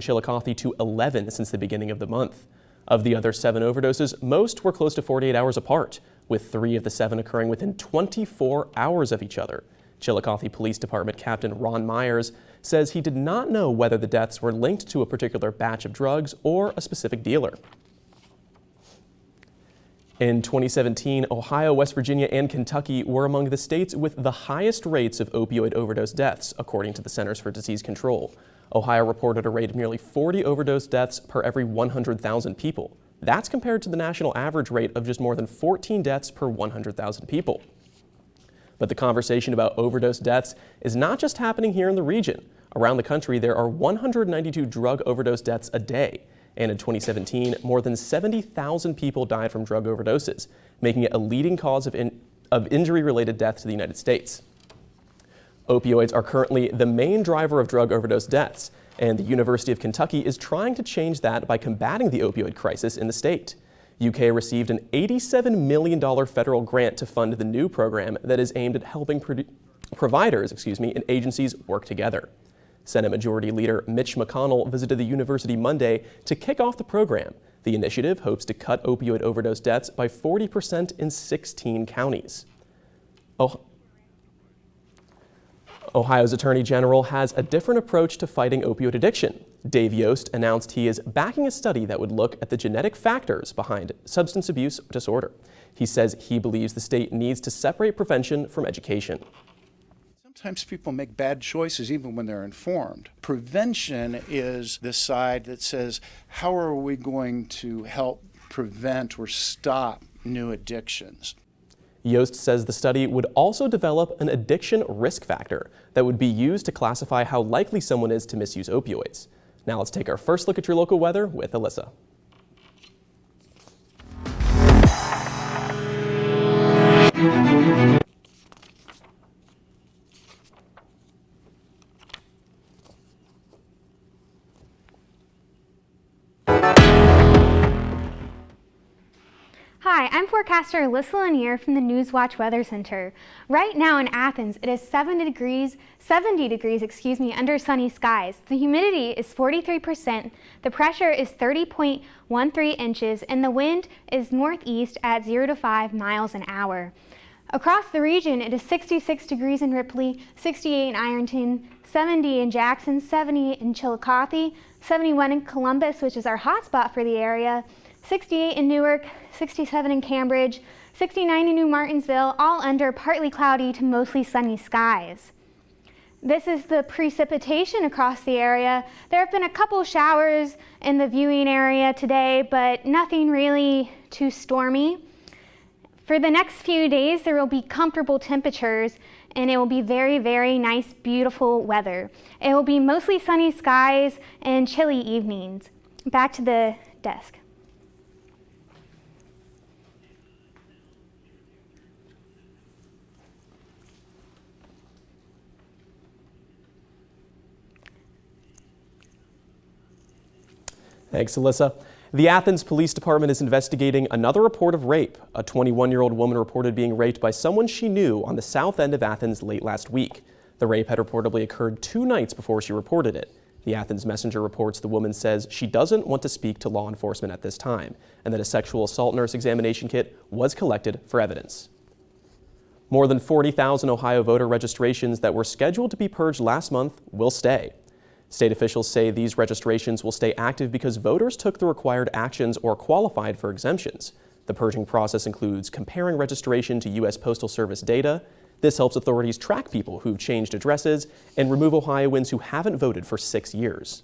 Chillicothe to 11 since the beginning of the month. Of the other 7 overdoses, most were close to 48 hours apart, with 3 of the 7 occurring within 24 hours of each other. Chillicothe Police Department Captain Ron Myers says he did not know whether the deaths were linked to a particular batch of drugs or a specific dealer. In 2017, Ohio, West Virginia, and Kentucky were among the states with the highest rates of opioid overdose deaths, according to the Centers for Disease Control. Ohio reported a rate of nearly 40 overdose deaths per every 100,000 people. That's compared to the national average rate of just more than 14 deaths per 100,000 people. But the conversation about overdose deaths is not just happening here in the region. Around the country, there are 192 drug overdose deaths a day. And in 2017, more than 70,000 people died from drug overdoses, making it a leading cause of injury-related death to the United States. Opioids are currently the main driver of drug overdose deaths, and the University of Kentucky is trying to change that by combating the opioid crisis in the state. UK received an $87 million federal grant to fund the new program that is aimed at helping providers and agencies work together. Senate Majority Leader Mitch McConnell visited the university Monday to kick off the program. The initiative hopes to cut opioid overdose deaths by 40% in 16 counties. Ohio's Attorney General has a different approach to fighting opioid addiction. Dave Yost announced he is backing a study that would look at the genetic factors behind substance abuse disorder. He says he believes the state needs to separate prevention from education. Sometimes people make bad choices even when they're informed. Prevention is the side that says, how are we going to help prevent or stop new addictions? Yost says the study would also develop an addiction risk factor that would be used to classify how likely someone is to misuse opioids. Now let's take our first look at your local weather with Alyssa. Hi, I'm forecaster Alyssa Lanier from the Newswatch Weather Center. Right now in Athens, it is 70 degrees under sunny skies. The humidity is 43%, the pressure is 30.13 inches, and the wind is northeast at 0 to 5 miles an hour. Across the region, it is 66 degrees in Ripley, 68 in Ironton, 70 in Jackson, 70 in Chillicothe, 71 in Columbus, which is our hotspot for the area, 68 in Newark, 67 in Cambridge, 69 in New Martinsville, all under partly cloudy to mostly sunny skies. This is the precipitation across the area. There have been a couple showers in the viewing area today, but nothing really too stormy. For the next few days, there will be comfortable temperatures, and it will be very, very nice, beautiful weather. It will be mostly sunny skies and chilly evenings. Back to the desk. Thanks, Alyssa. The Athens Police Department is investigating another report of rape. A 21-year-old woman reported being raped by someone she knew on the south end of Athens late last week. The rape had reportedly occurred 2 nights before she reported it. The Athens Messenger reports the woman says she doesn't want to speak to law enforcement at this time, and that a sexual assault nurse examination kit was collected for evidence. More than 40,000 Ohio voter registrations that were scheduled to be purged last month will stay. State officials say these registrations will stay active because voters took the required actions or qualified for exemptions. The purging process includes comparing registration to U.S. Postal Service data. This helps authorities track people who've changed addresses and remove Ohioans who haven't voted for 6 years.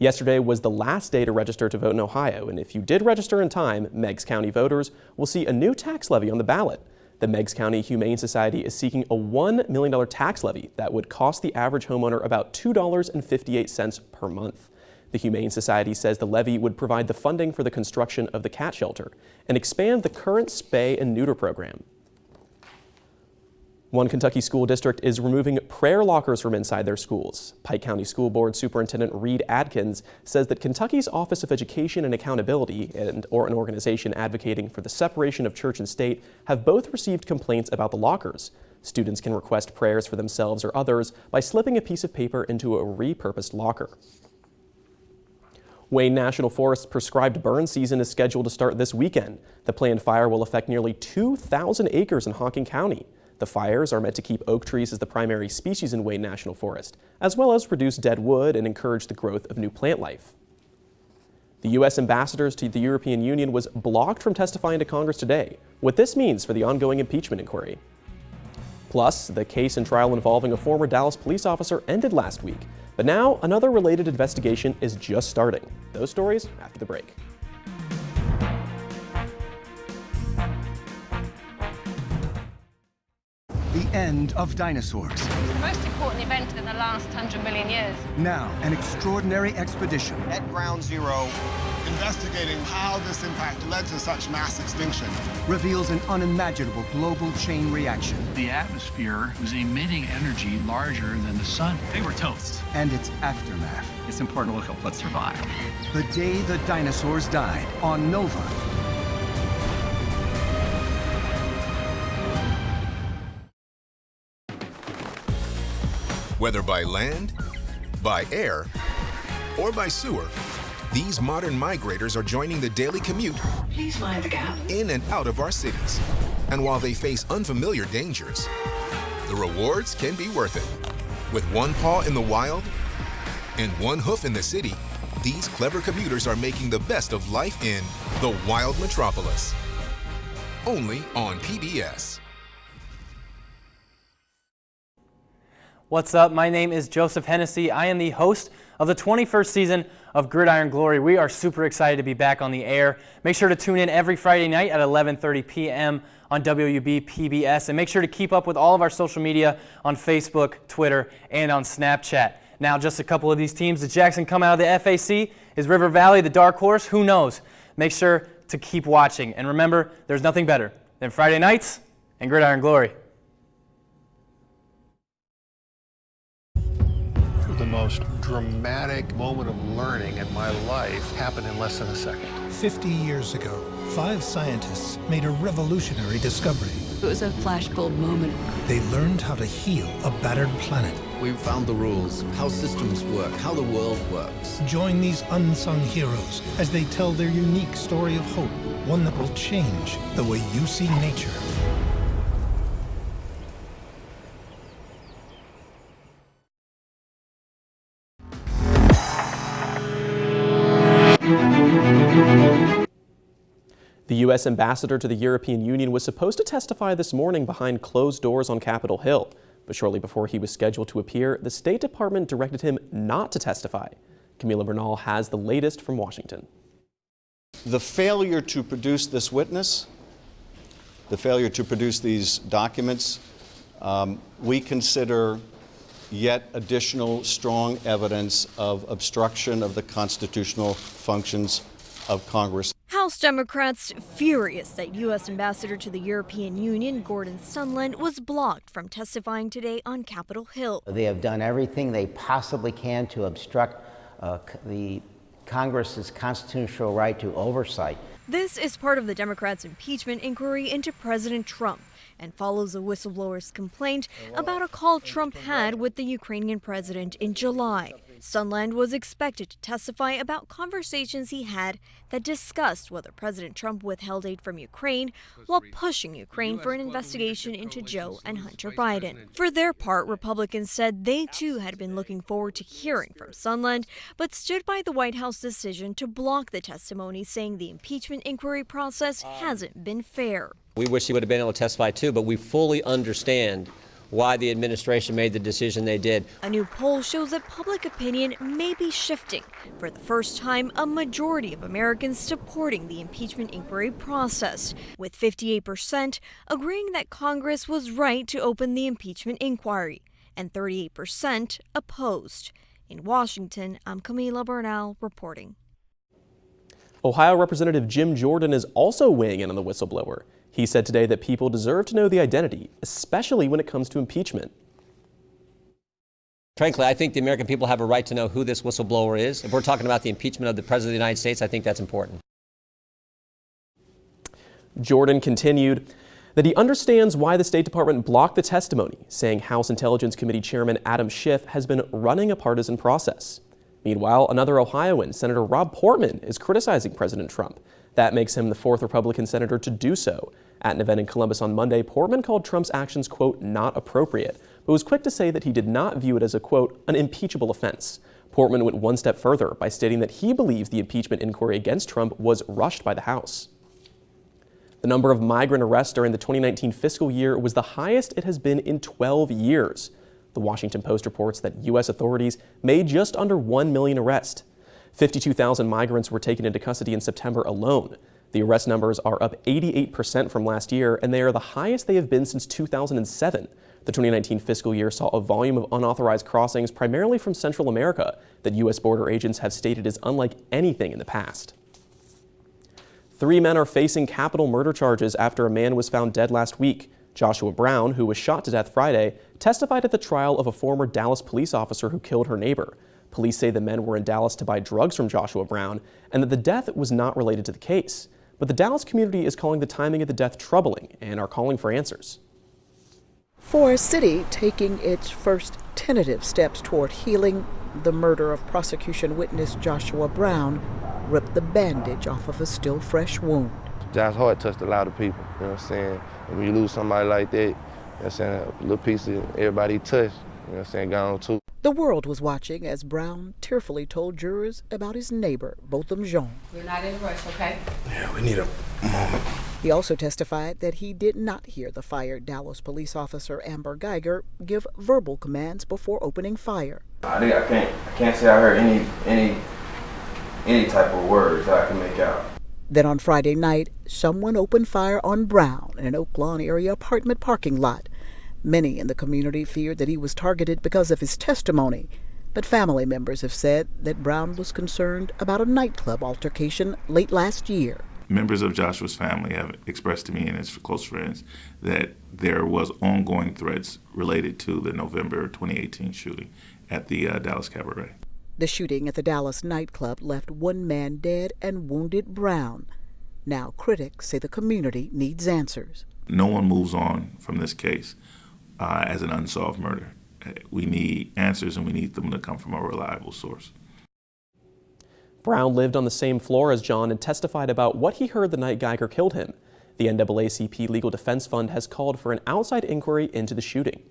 Yesterday was the last day to register to vote in Ohio, and if you did register in time, Meigs County voters will see a new tax levy on the ballot. The Meigs County Humane Society is seeking a $1 million tax levy that would cost the average homeowner about $2.58 per month. The Humane Society says the levy would provide the funding for the construction of the cat shelter and expand the current spay and neuter program. One Kentucky school district is removing prayer lockers from inside their schools. Pike County School Board Superintendent Reed Adkins says that Kentucky's Office of Education and Accountability or an organization advocating for the separation of church and state have both received complaints about the lockers. Students can request prayers for themselves or others by slipping a piece of paper into a repurposed locker. Wayne National Forest's prescribed burn season is scheduled to start this weekend. The planned fire will affect nearly 2,000 acres in Hocking County. The fires are meant to keep oak trees as the primary species in Wayne National Forest, as well as reduce dead wood and encourage the growth of new plant life. The U.S. ambassador to the European Union was blocked from testifying to Congress today. What this means for the ongoing impeachment inquiry. Plus, the case and trial involving a former Dallas police officer ended last week. But now, another related investigation is just starting. Those stories after the break. The end of dinosaurs. The most important event in the last 100 million years. Now, an extraordinary expedition. At ground zero, investigating how this impact led to such mass extinction. Reveals an unimaginable global chain reaction. The atmosphere was emitting energy larger than the sun. They were toast. And its aftermath. It's important to look at what survived. The day the dinosaurs died on Nova. Whether by land, by air, or by sewer, these modern migrators are joining the daily commute. Please mind the gap. In and out of our cities. And while they face unfamiliar dangers, the rewards can be worth it. With one paw in the wild and one hoof in the city, these clever commuters are making the best of life in the wild metropolis. Only on PBS. What's up? My name is Joseph Hennessy. I am the host of the 21st season of Gridiron Glory. We are super excited to be back on the air. Make sure to tune in every Friday night at 11:30 p.m. on WOUB PBS, and make sure to keep up with all of our social media on Facebook, Twitter, and on Snapchat. Now, just a couple of these teams. Did Jackson come out of the FAC? Is River Valley the dark horse? Who knows? Make sure to keep watching. And remember, there's nothing better than Friday nights and Gridiron Glory. The most dramatic moment of learning in my life happened in less than a second. 50 years ago, 5 scientists made a revolutionary discovery. It was a flashbulb moment. They learned how to heal a battered planet. We found the rules, how systems work, how the world works. Join these unsung heroes as they tell their unique story of hope, one that will change the way you see nature. The U.S. ambassador to the European Union was supposed to testify this morning behind closed doors on Capitol Hill. But shortly before he was scheduled to appear, the State Department directed him not to testify. Camila Bernal has the latest from Washington. The failure to produce this witness, the failure to produce these documents, we consider yet additional strong evidence of obstruction of the constitutional functions of Congress. House Democrats furious that U.S. Ambassador to the European Union, Gordon Sondland, was blocked from testifying today on Capitol Hill. They have done everything they possibly can to obstruct the Congress's constitutional right to oversight. This is part of the Democrats' impeachment inquiry into President Trump and follows a whistleblower's complaint about a call Trump had with the Ukrainian president in July. Sondland was expected to testify about conversations he had that discussed whether President Trump withheld aid from Ukraine while pushing Ukraine for an investigation into Joe and Hunter Biden. For their part, Republicans said they too had been looking forward to hearing from Sondland, but stood by the White House decision to block the testimony, saying the impeachment inquiry process hasn't been fair. We wish he would have been able to testify too, but we fully understand why the administration made the decision they did. A new poll shows that public opinion may be shifting. For the first time, a majority of Americans supporting the impeachment inquiry process, with 58% agreeing that Congress was right to open the impeachment inquiry, and 38% opposed. In Washington, I'm Camila Bernal reporting. Ohio Representative Jim Jordan is also weighing in on the whistleblower. He said today that people deserve to know the identity, especially when it comes to impeachment. Frankly, I think the American people have a right to know who this whistleblower is. If we're talking about the impeachment of the President of the United States, I think that's important. Jordan continued that he understands why the State Department blocked the testimony, saying House Intelligence Committee Chairman Adam Schiff has been running a partisan process. Meanwhile, another Ohioan, Senator Rob Portman, is criticizing President Trump. That makes him the fourth Republican senator to do so. At an event in Columbus on Monday, Portman called Trump's actions, quote, not appropriate, but was quick to say that he did not view it as a, quote, an impeachable offense. Portman went one step further by stating that he believes the impeachment inquiry against Trump was rushed by the House. The number of migrant arrests during the 2019 fiscal year was the highest it has been in 12 years. The Washington Post reports that U.S. authorities made just under 1 million arrests. 52,000 migrants were taken into custody in September alone. The arrest numbers are up 88% from last year, and they are the highest they have been since 2007. The 2019 fiscal year saw a volume of unauthorized crossings primarily from Central America that U.S. border agents have stated is unlike anything in the past. 3 men are facing capital murder charges after a man was found dead last week. Joshua Brown, who was shot to death Friday, testified at the trial of a former Dallas police officer who killed her neighbor. Police say the men were in Dallas to buy drugs from Joshua Brown and that the death was not related to the case. But the Dallas community is calling the timing of the death troubling and are calling for answers. For a city taking its first tentative steps toward healing, the murder of prosecution witness Joshua Brown ripped the bandage off of a still fresh wound. John's heart touched a lot of people, you know what I'm saying? And when you lose somebody like that, you know what I'm saying, a little piece of everybody touched, you know what I'm saying, gone too. The world was watching as Brown tearfully told jurors about his neighbor, Botham Jean. We're not in a rush, okay? Yeah, we need a moment. He also testified that he did not hear the fired Dallas police officer Amber Geiger give verbal commands before opening fire. I can't say I heard any type of words that I can make out. Then on Friday night, someone opened fire on Brown in an Oak Lawn area apartment parking lot. Many in the community feared that he was targeted because of his testimony, but family members have said that Brown was concerned about a nightclub altercation late last year. Members of Joshua's family have expressed to me and his close friends that there was ongoing threats related to the November 2018 shooting at the Dallas Cabaret. The shooting at the Dallas nightclub left 1 man dead and wounded Brown. Now critics say the community needs answers. No one moves on from this case as an unsolved murder. We need answers, and we need them to come from a reliable source. Brown lived on the same floor as John and testified about what he heard the night Geiger killed him. The NAACP Legal Defense Fund has called for an outside inquiry into the shooting.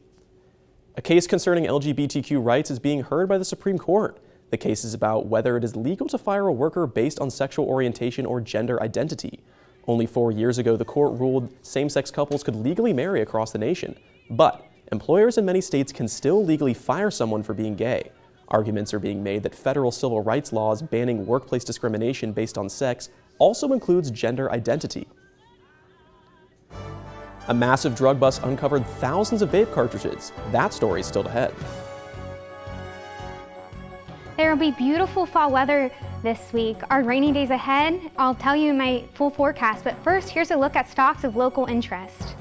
A case concerning LGBTQ rights is being heard by the Supreme Court. The case is about whether it is legal to fire a worker based on sexual orientation or gender identity. Only 4 years ago, the court ruled same-sex couples could legally marry across the nation. But employers in many states can still legally fire someone for being gay. Arguments are being made that federal civil rights laws banning workplace discrimination based on sex also includes gender identity. A massive drug bust uncovered thousands of vape cartridges. That story is still ahead. There will be beautiful fall weather this week. Our rainy days ahead, I'll tell you my full forecast, but first, here's a look at stocks of local interest.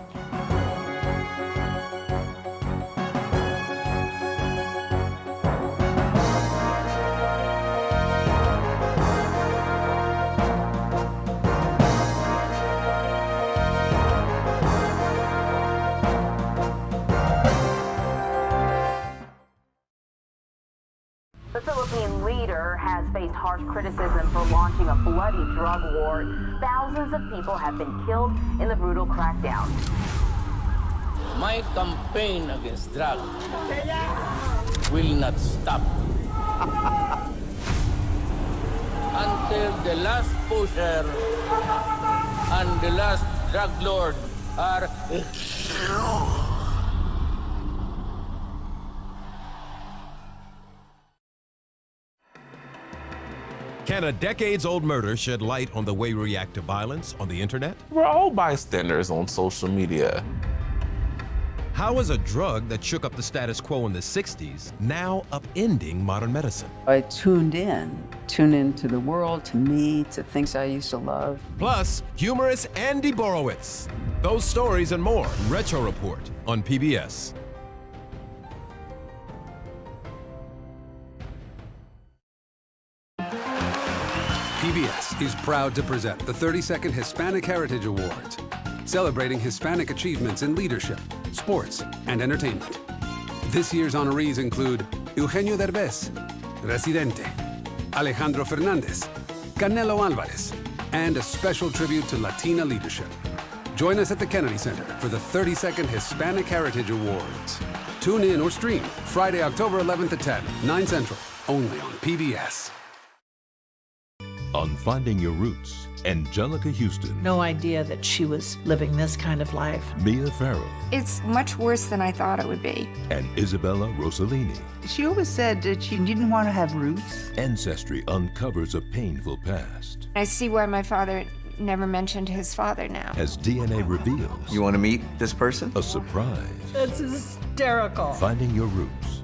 The Philippine leader has faced harsh criticism for launching a bloody drug war. Thousands of people have been killed in the brutal crackdown. My campaign against drugs will not stop until the last pusher and the last drug lord are Can a decades-old murder shed light on the way we react to violence on the internet? We're all bystanders on social media. How is a drug that shook up the status quo in the 60s now upending modern medicine? I tuned into the world, to me, to things I used to love. Plus, humorous Andy Borowitz. Those stories and more. Retro Report on PBS. PBS is proud to present the 32nd Hispanic Heritage Awards, celebrating Hispanic achievements in leadership, sports, and entertainment. This year's honorees include Eugenio Derbez, Residente, Alejandro Fernandez, Canelo Alvarez, and a special tribute to Latina leadership. Join us at the Kennedy Center for the 32nd Hispanic Heritage Awards. Tune in or stream Friday, October 11th at 10, 9 Central, only on PBS. On Finding Your Roots, Angelica Houston, No idea that she was living this kind of life. Mia Farrow, It's much worse than I thought it would be. and Isabella Rossellini. She always said that she didn't want to have roots. Ancestry uncovers a painful past I see why my father never mentioned his father now. as DNA reveals You want to meet this person? a surprise. That's hysterical. Finding Your Roots.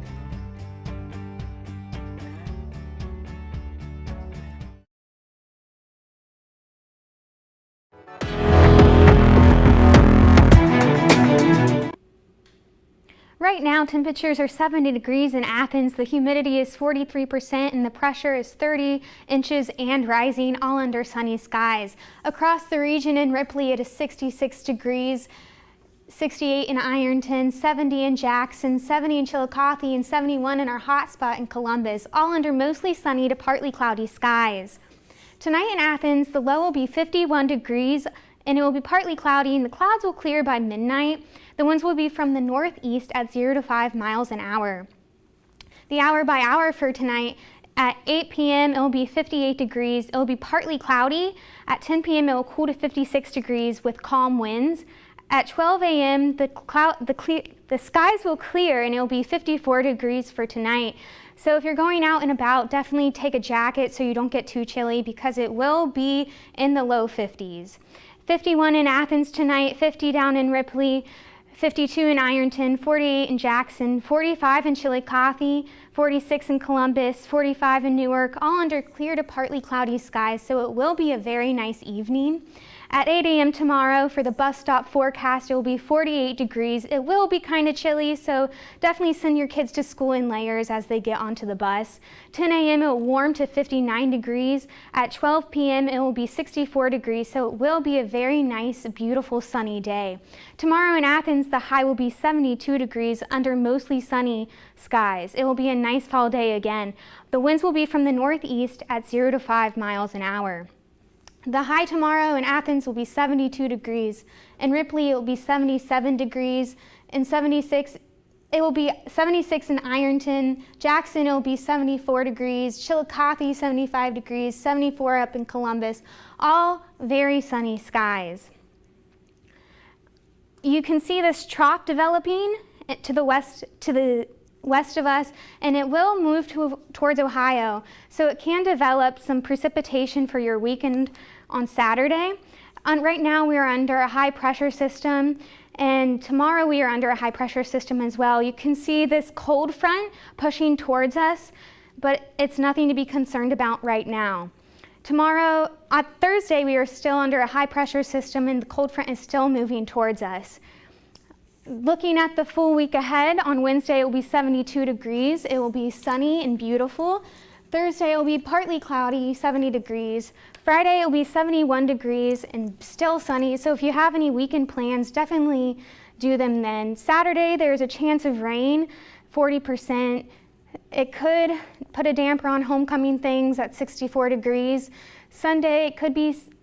Right now, temperatures are 70 degrees in Athens, the humidity is 43%, and the pressure is 30 inches and rising, all under sunny skies. Across the region in Ripley, it is 66 degrees, 68 in Ironton, 70 in Jackson, 70 in Chillicothe, and 71 in our hotspot in Columbus, all under mostly sunny to partly cloudy skies. Tonight in Athens, the low will be 51 degrees, and it will be partly cloudy, and the clouds will clear by midnight. The winds will be from the northeast at 0 to 5 miles an hour. The hour by hour for tonight, at 8 p.m. it will be 58 degrees. It will be partly cloudy. At 10 p.m. it will cool to 56 degrees with calm winds. At 12 a.m. the skies will clear and it will be 54 degrees for tonight. So if you're going out and about, definitely take a jacket so you don't get too chilly because it will be in the low 50s. 51 in Athens tonight, 50 down in Ripley, 52 in Ironton, 48 in Jackson, 45 in Chillicothe, 46 in Columbus, 45 in Newark, all under clear to partly cloudy skies, so it will be a very nice evening. At 8 a.m. tomorrow for the bus stop forecast, it will be 48 degrees. It will be kind of chilly, so definitely send your kids to school in layers as they get onto the bus. 10 a.m. it will warm to 59 degrees. At 12 p.m. it will be 64 degrees, so it will be a very nice, beautiful, sunny day. Tomorrow in Athens, the high will be 72 degrees under mostly sunny skies. It will be a nice fall day again. The winds will be from the northeast at 0 to 5 miles an hour. The high tomorrow in Athens will be 72 degrees. In Ripley, it will be 77 degrees. In 76, it will be 76 in Ironton. Jackson, it will be 74 degrees. Chillicothe, 75 degrees. 74 up in Columbus. All very sunny skies. You can see this trough developing to the west of us, and it will move towards Ohio, so it can develop some precipitation for your weekend on Saturday. Right now we are under a high pressure system, and tomorrow we are under a high pressure system as well. You can see this cold front pushing towards us, but it's nothing to be concerned about right now. Tomorrow, on Thursday, we are still under a high pressure system and the cold front is still moving towards us. Looking at the full week ahead, on Wednesday it will be 72 degrees. It will be sunny and beautiful. Thursday it will be partly cloudy, 70 degrees. Friday it will be 71 degrees and still sunny. So if you have any weekend plans, definitely do them then. Saturday there's a chance of rain, 40%. It could put a damper on homecoming things at 64 degrees. Sunday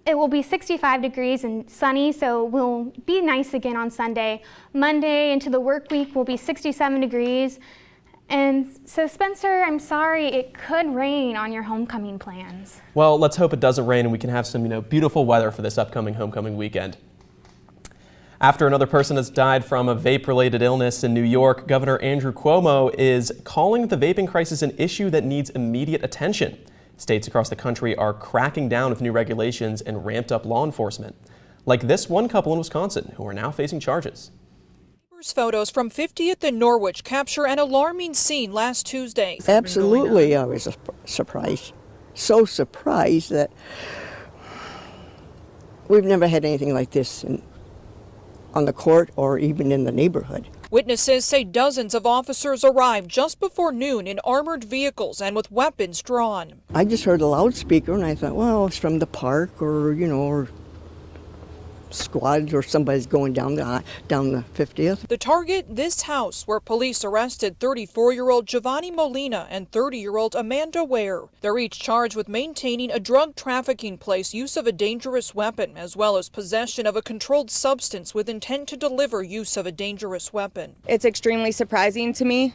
it will be 65 degrees and sunny, so it will be nice again on Sunday. Monday into the work week will be 67 degrees. And so Spencer, I'm sorry, it could rain on your homecoming plans. Well, let's hope it doesn't rain and we can have some, beautiful weather for this upcoming homecoming weekend. After another person has died from a vape-related illness in New York, Governor Andrew Cuomo is calling the vaping crisis an issue that needs immediate attention. States across the country are cracking down with new regulations and ramped up law enforcement. Like this one couple in Wisconsin who are now facing charges. Photos from 50th and Norwich capture an alarming scene last Tuesday. Absolutely, I was surprised. So surprised that we've never had anything like this on the court or even in the neighborhood. Witnesses say dozens of officers arrived just before noon in armored vehicles and with weapons drawn. I just heard a loudspeaker and I thought, well, it's from the park or, or squad or somebody's going down the 50th. The target, this house where police arrested 34-year-old Giovanni Molina and 30-year-old Amanda Ware. They're each charged with maintaining a drug trafficking place, use of a dangerous weapon, as well as possession of a controlled substance with intent to deliver use of a dangerous weapon. It's extremely surprising to me.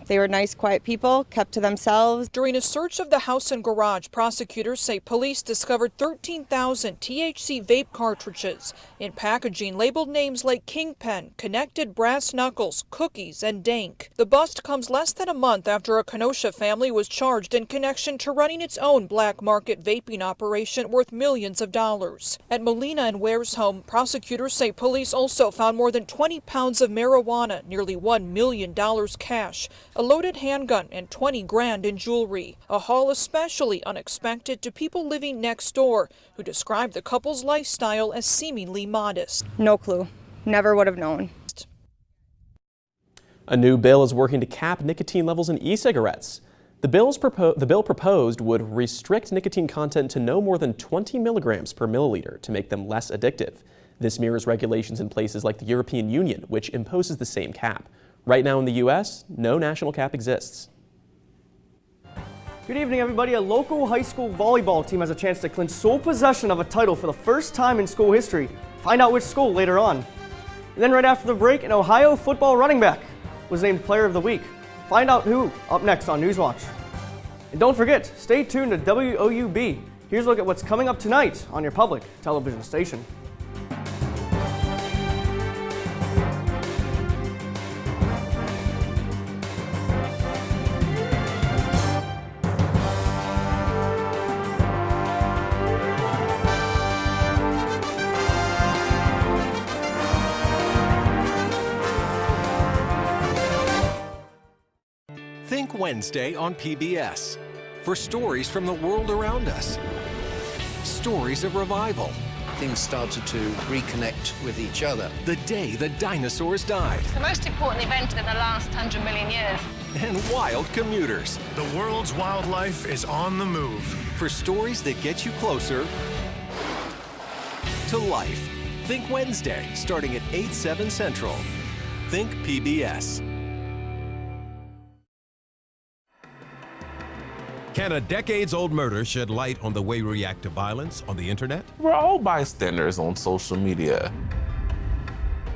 They were nice, quiet people, kept to themselves. During a search of the house and garage, prosecutors say police discovered 13,000 THC vape cartridges in packaging labeled names like Kingpen, Connected Brass Knuckles, Cookies, and Dank. The bust comes less than a month after a Kenosha family was charged in connection to running its own black market vaping operation worth millions of dollars. At Molina and Ware's home, prosecutors say police also found more than 20 pounds of marijuana, nearly $1 million cash, a loaded handgun, and 20 grand in jewelry. A haul especially unexpected to people living next door who described the couple's lifestyle as seemingly modest. No clue. Never would have known. A new bill is working to cap nicotine levels in e-cigarettes. The bill proposed would restrict nicotine content to no more than 20 milligrams per milliliter to make them less addictive. This mirrors regulations in places like the European Union, which imposes the same cap. Right now in the U.S., no national cap exists. Good evening, everybody. A local high school volleyball team has a chance to clinch sole possession of a title for the first time in school history. Find out which school later on. And then right after the break, an Ohio football running back was named Player of the Week. Find out who up next on Newswatch. And don't forget, stay tuned to WOUB. Here's a look at what's coming up tonight on your public television station. Think Wednesday on PBS for stories from the world around us. Stories of revival. Things started to reconnect with each other. The day the dinosaurs died. It's the most important event in the last 100 million years. And wild commuters. The world's wildlife is on the move. For stories that get you closer to life. Think Wednesday, starting at 8/7 Central. Think PBS. Can a decades-old murder shed light on the way we react to violence on the internet? We're all bystanders on social media.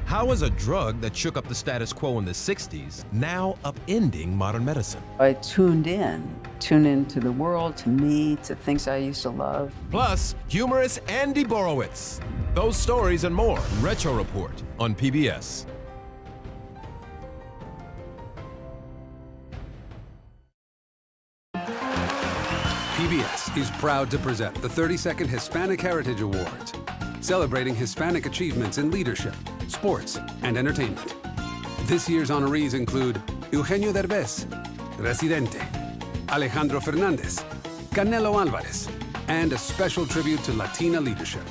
How is a drug that shook up the status quo in the 60s now upending modern medicine? I tuned into the world, to me, to things I used to love. Plus, humorous Andy Borowitz. Those stories and more. Retro Report on PBS. PBS is proud to present the 32nd Hispanic Heritage Awards, celebrating Hispanic achievements in leadership, sports, and entertainment. This year's honorees include Eugenio Derbez, Residente, Alejandro Fernandez, Canelo Alvarez, and a special tribute to Latina leadership.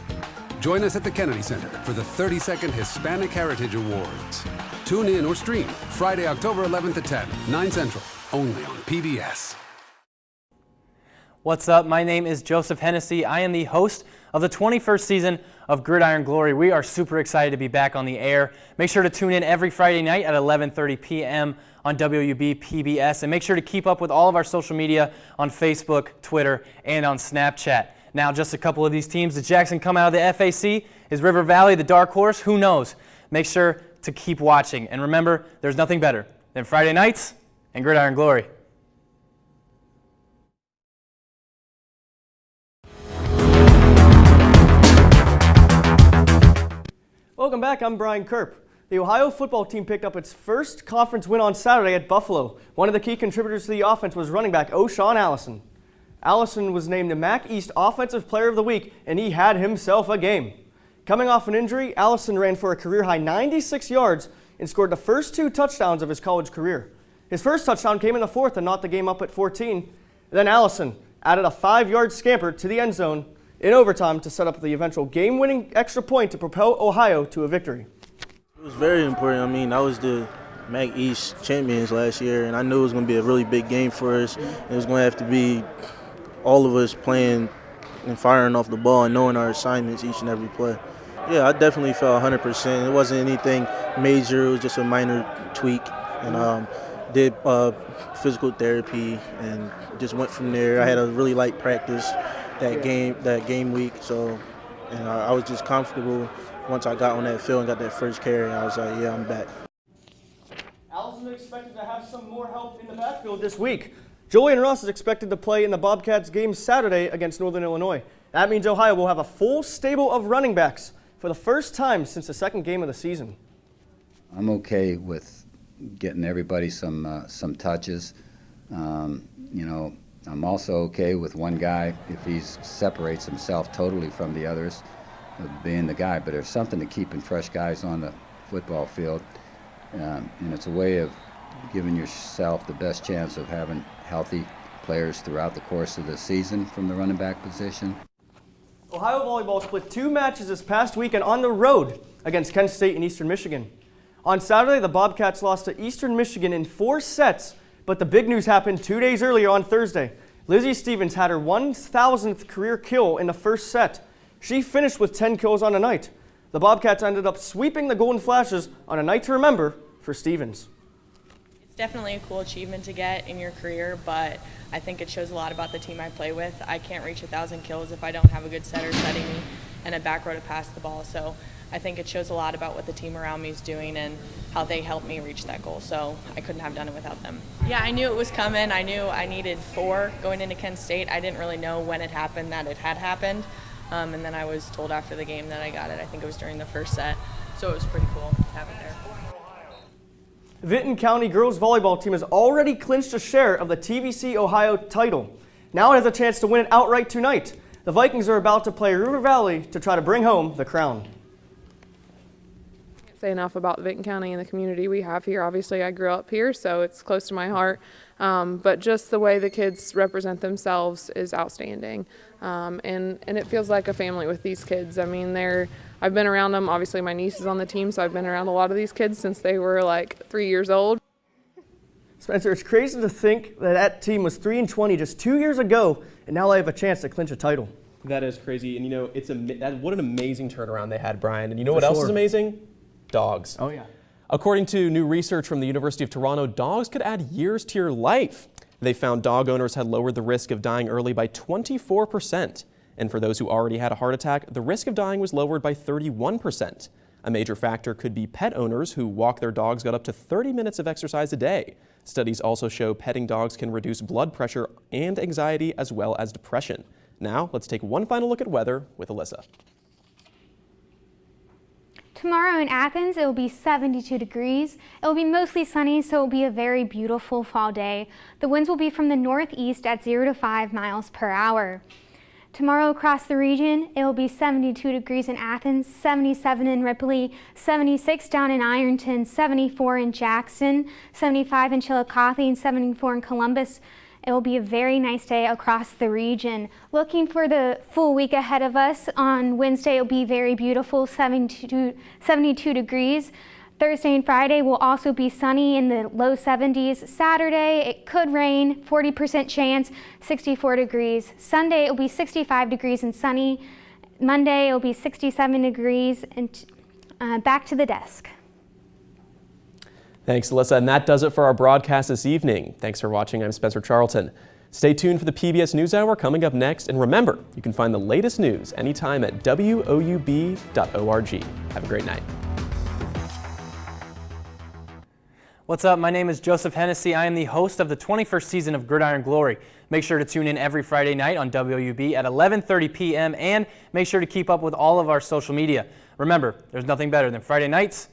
Join us at the Kennedy Center for the 32nd Hispanic Heritage Awards. Tune in or stream Friday, October 11th at 10, 9 Central, only on PBS. What's up? My name is Joseph Hennessy. I am the host of the 21st season of Gridiron Glory. We are super excited to be back on the air. Make sure to tune in every Friday night at 11:30 p.m. on WUB PBS, and make sure to keep up with all of our social media on Facebook, Twitter, and on Snapchat. Now, just a couple of these teams. Did Jackson come out of the FAC? Is River Valley the dark horse? Who knows? Make sure to keep watching. And remember, there's nothing better than Friday nights and Gridiron Glory. Welcome back, I'm Brian Kerp. The Ohio football team picked up its first conference win on Saturday at Buffalo. One of the key contributors to the offense was running back O'Shawn Allison. Allison was named the MAC East Offensive Player of the Week, and he had himself a game. Coming off an injury, Allison ran for a career-high 96 yards and scored the first 2 touchdowns of his college career. His first touchdown came in the fourth and knocked the game up at 14. Then Allison added a 5-yard scamper to the end zone in overtime to set up the eventual game-winning extra point to propel Ohio to a victory. It was very important. I mean, I was the MAC East champions last year, and I knew it was going to be a really big game for us. It was going to have to be all of us playing and firing off the ball and knowing our assignments each and every play. Yeah, I definitely felt 100%. It wasn't anything major. It was just a minor tweak, and did physical therapy and just went from there. I had a really light practice that game week, so and I was just comfortable once I got on that field and got that first carry. I was like, yeah, I'm back. Allison is expected to have some more help in the backfield this week. Julian Ross is expected to play in the Bobcats game Saturday against Northern Illinois. That means Ohio will have a full stable of running backs for the first time since the second game of the season. I'm okay with getting everybody some touches. I'm also okay with one guy, if he separates himself totally from the others, being the guy. But there's something to keeping fresh guys on the football field, and it's a way of giving yourself the best chance of having healthy players throughout the course of the season from the running back position. Ohio volleyball split 2 matches this past weekend on the road against Kent State and Eastern Michigan. On Saturday, the Bobcats lost to Eastern Michigan in 4 sets, but the big news happened 2 days earlier on Thursday. Lizzie Stevens had her 1,000th career kill in the first set. She finished with 10 kills on the night. The Bobcats ended up sweeping the Golden Flashes on a night to remember for Stevens. It's definitely a cool achievement to get in your career, but I think it shows a lot about the team I play with. I can't reach 1,000 kills if I don't have a good setter setting me and a back row to pass the ball. So I think it shows a lot about what the team around me is doing and how they helped me reach that goal. So I couldn't have done it without them. Yeah, I knew it was coming. I knew I needed 4 going into Kent State. I didn't really know when it happened that it had happened. And then I was told after the game that I got it. I think it was during the first set. So it was pretty cool to have it there. Vinton County girls volleyball team has already clinched a share of the TVC Ohio title. Now it has a chance to win it outright tonight. The Vikings are about to play River Valley to try to bring home the crown. Say enough about Vinton County and the community we have here. Obviously, I grew up here, so it's close to my heart. But just the way the kids represent themselves is outstanding. And it feels like a family with these kids. I mean, I've been around them. Obviously, my niece is on the team, so I've been around a lot of these kids since they were like 3 years old. Spencer, it's crazy to think that team was 3-20 just 2 years ago, and now they have a chance to clinch a title. That is crazy, and what an amazing turnaround they had, Brian. And you know what else is amazing? Dogs. Oh yeah. According to new research from the University of Toronto, dogs could add years to your life. They found dog owners had lowered the risk of dying early by 24%. And for those who already had a heart attack, the risk of dying was lowered by 31%. A major factor could be pet owners who walk their dogs got up to 30 minutes of exercise a day. Studies also show petting dogs can reduce blood pressure and anxiety as well as depression. Now, let's take one final look at weather with Alyssa. Tomorrow in Athens, it will be 72 degrees. It will be mostly sunny, so it will be a very beautiful fall day. The winds will be from the northeast at 0 to 5 miles per hour. Tomorrow across the region, it will be 72 degrees in Athens, 77 in Ripley, 76 down in Ironton, 74 in Jackson, 75 in Chillicothe, and 74 in Columbus. It will be a very nice day across the region. Looking for the full week ahead of us, on Wednesday it will be very beautiful, 72 degrees. Thursday and Friday will also be sunny in the low 70s. Saturday it could rain, 40% chance, 64 degrees. Sunday it will be 65 degrees and sunny. Monday it will be 67 degrees, and back to the desk. Thanks, Alyssa. And that does it for our broadcast this evening. Thanks for watching. I'm Spencer Charlton. Stay tuned for the PBS NewsHour coming up next. And remember, you can find the latest news anytime at woub.org. Have a great night. What's up? My name is Joseph Hennessy. I am the host of the 21st season of Gridiron Glory. Make sure to tune in every Friday night on WOUB at 11:30 p.m. and make sure to keep up with all of our social media. Remember, there's nothing better than Friday nights